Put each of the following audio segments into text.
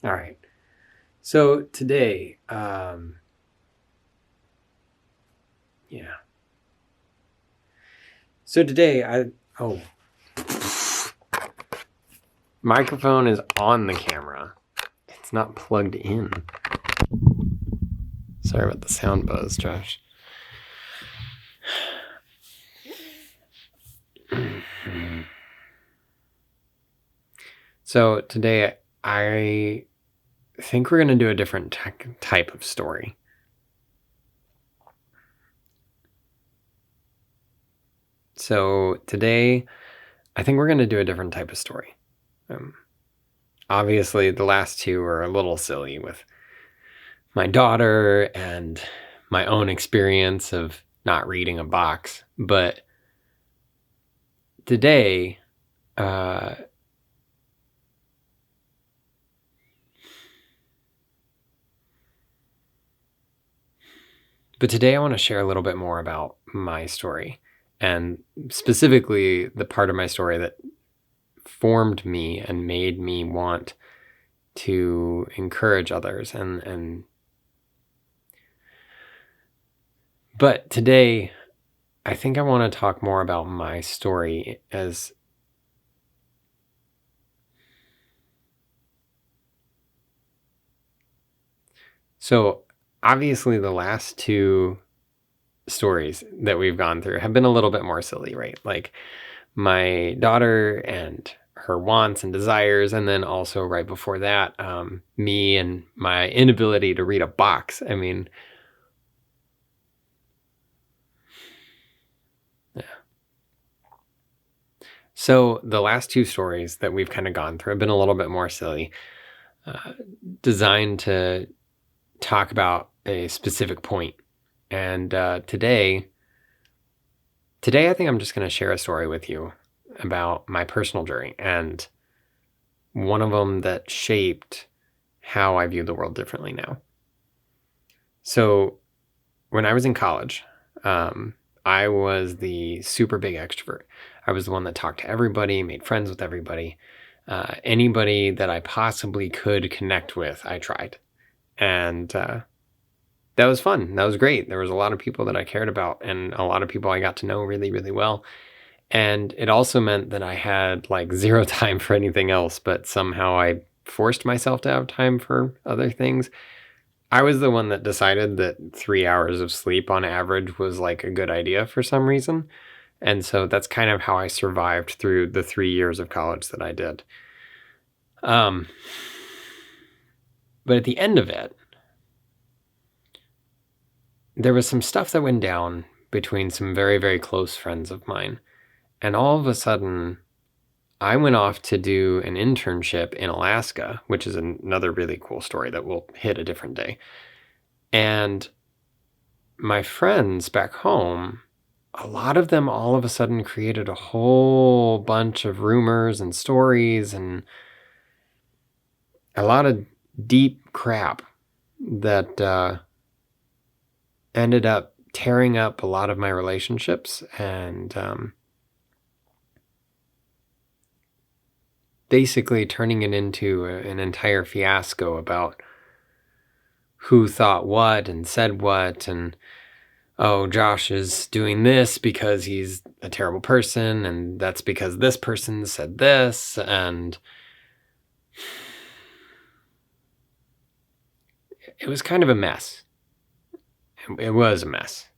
All right. So today, yeah. So today, microphone is on the camera. It's not plugged in. Sorry about the sound buzz, Josh. So today, I think we're going to do a different type of story. So today, I think we're going to do a different type of story. Obviously, the last two are a little silly with my daughter and my own experience of not reading a box. But today, but today I want to share a little bit more about my story, and specifically the part of my story that formed me and made me want to encourage others. But today, I think I want to talk more about my story as so obviously the last two stories that we've gone through have been a little bit more silly, right? Like my daughter and her wants and desires, and then also right before that, me and my inability to read a box. I mean, yeah. So the last two stories that we've kind of gone through have been a little bit more silly, designed to talk about a specific point. And today, I think I'm just going to share a story with you about my personal journey, and one of them that shaped how I view the world differently now. So when I was in college, I was the super big extrovert. I was the one that talked to everybody, made friends with everybody. Anybody that I possibly could connect with, I tried. And that was fun. That was great. There was a lot of people that I cared about, and a lot of people I got to know really, really well. And it also meant that I had like zero time for anything else, but somehow I forced myself to have time for other things. I was the one that decided that 3 hours of sleep on average was like a good idea for some reason. And so that's kind of how I survived through the 3 years of college that I did. But at the end of it, there was some stuff that went down between some very, very close friends of mine. And all of a sudden, I went off to do an internship in Alaska, which is another really cool story that we'll hit a different day. And my friends back home, a lot of them all of a sudden created a whole bunch of rumors and stories and a lot of deep crap that ended up tearing up a lot of my relationships and basically turning it into an entire fiasco about who thought what and said what, and oh, Josh is doing this because he's a terrible person, and that's because this person said this, and it was kind of a mess. It was a mess.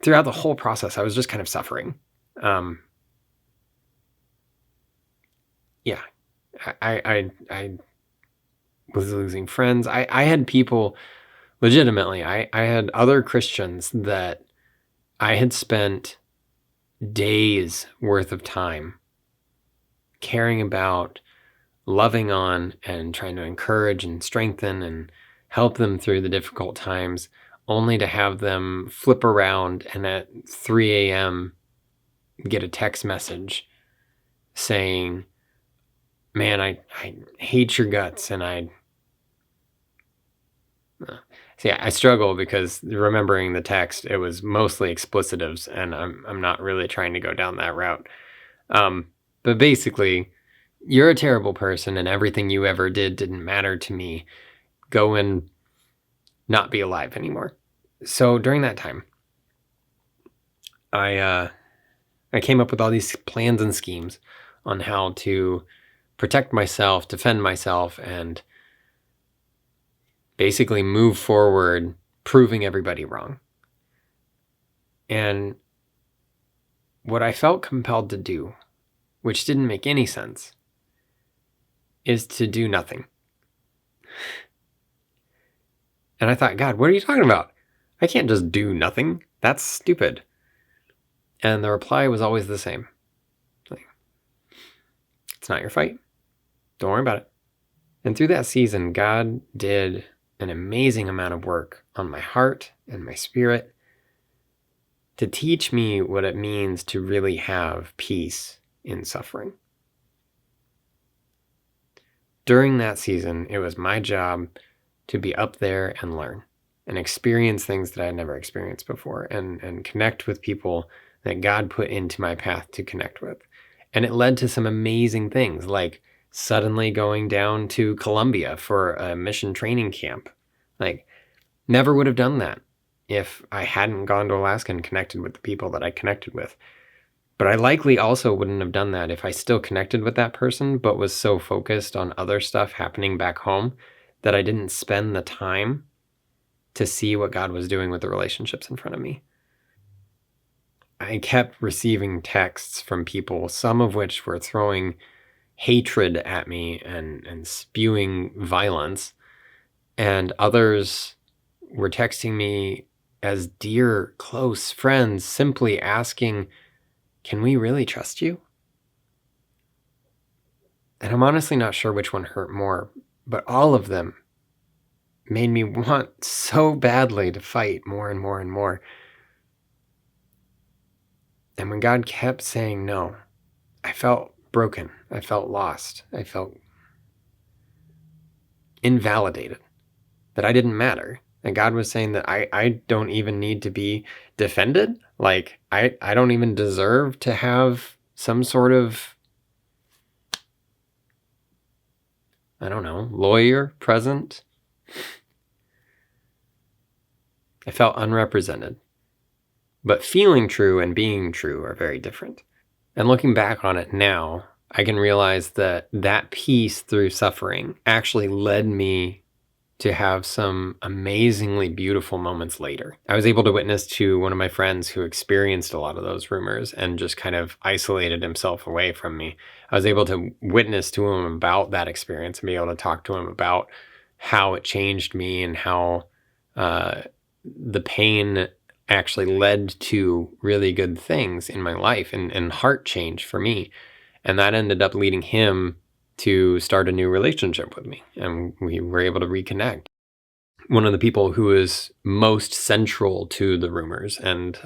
Throughout the whole process, I was just kind of suffering. Yeah, I was losing friends. I had people, legitimately, I had other Christians that I had spent days worth of time caring about, loving on, and trying to encourage and strengthen and help them through the difficult times, only to have them flip around and at 3 a.m. get a text message saying, man, I hate your guts, and I struggle because remembering the text, it was mostly explicitives, and I'm not really trying to go down that route. But basically, you're a terrible person and everything you ever did didn't matter to me. Go and not be alive anymore. So during that time, I came up with all these plans and schemes on how to protect myself, defend myself, and basically move forward, proving everybody wrong. And what I felt compelled to do, which didn't make any sense, is to do nothing. And I thought, God, what are you talking about? I can't just do nothing. That's stupid. And the reply was always the same. Like, it's not your fight. Don't worry about it. And through that season, God did an amazing amount of work on my heart and my spirit to teach me what it means to really have peace in suffering. During that season, it was my job to be up there and learn and experience things that I had never experienced before and connect with people that God put into my path to connect with. And it led to some amazing things, like suddenly going down to Colombia for a mission training camp. Like, never would have done that if I hadn't gone to Alaska and connected with the people that I connected with. But I likely also wouldn't have done that if I still connected with that person, but was so focused on other stuff happening back home that I didn't spend the time to see what God was doing with the relationships in front of me. I kept receiving texts from people, some of which were throwing hatred at me and spewing violence, and others were texting me as dear, close friends, simply asking, can we really trust you? And I'm honestly not sure which one hurt more, but all of them made me want so badly to fight more and more and more. And when God kept saying no, I felt broken. I felt lost. I felt invalidated, that I didn't matter. And God was saying that I don't even need to be defended. Like, I don't even deserve to have some sort of, I don't know, lawyer present. I felt unrepresented. But feeling true and being true are very different. And looking back on it now, I can realize that that peace through suffering actually led me to have some amazingly beautiful moments later. I was able to witness to one of my friends who experienced a lot of those rumors and just kind of isolated himself away from me. I was able to witness to him about that experience and be able to talk to him about how it changed me and how the pain actually led to really good things in my life and heart change for me. And that ended up leading him to start a new relationship with me, and we were able to reconnect. One of the people who is most central to the rumors and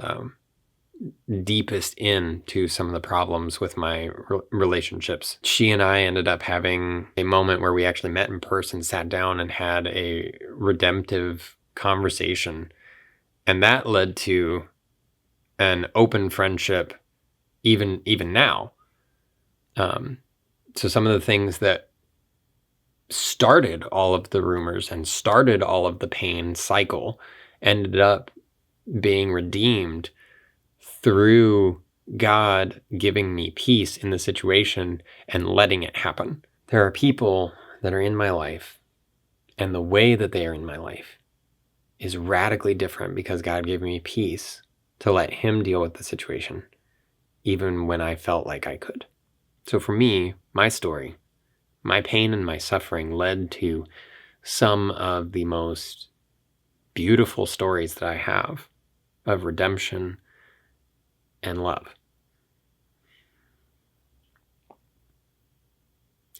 deepest into some of the problems with my relationships, she and I ended up having a moment where we actually met in person, sat down, and had a redemptive conversation. And that led to an open friendship even now. So some of the things that started all of the rumors and started all of the pain cycle ended up being redeemed through God giving me peace in the situation and letting it happen. There are people that are in my life, and the way that they are in my life is radically different because God gave me peace to let Him deal with the situation, even when I felt like I could. So for me, my story, my pain and my suffering led to some of the most beautiful stories that I have of redemption and love.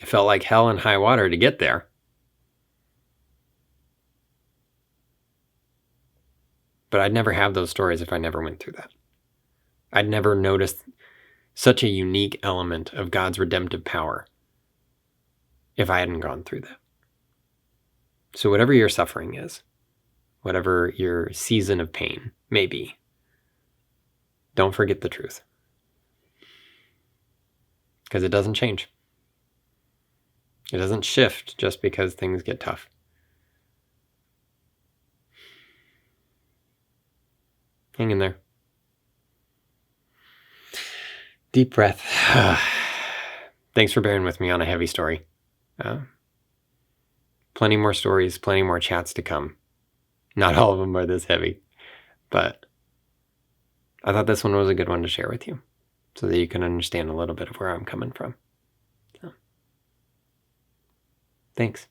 It felt like hell and high water to get there. But I'd never have those stories if I never went through that. I'd never noticed such a unique element of God's redemptive power if I hadn't gone through that. So whatever your suffering is, whatever your season of pain may be, don't forget the truth. Because it doesn't change. It doesn't shift just because things get tough. Hang in there. Deep breath. Thanks for bearing with me on a heavy story. Plenty more stories, plenty more chats to come. Not all of them are this heavy, but I thought this one was a good one to share with you so that you can understand a little bit of where I'm coming from. So, thanks.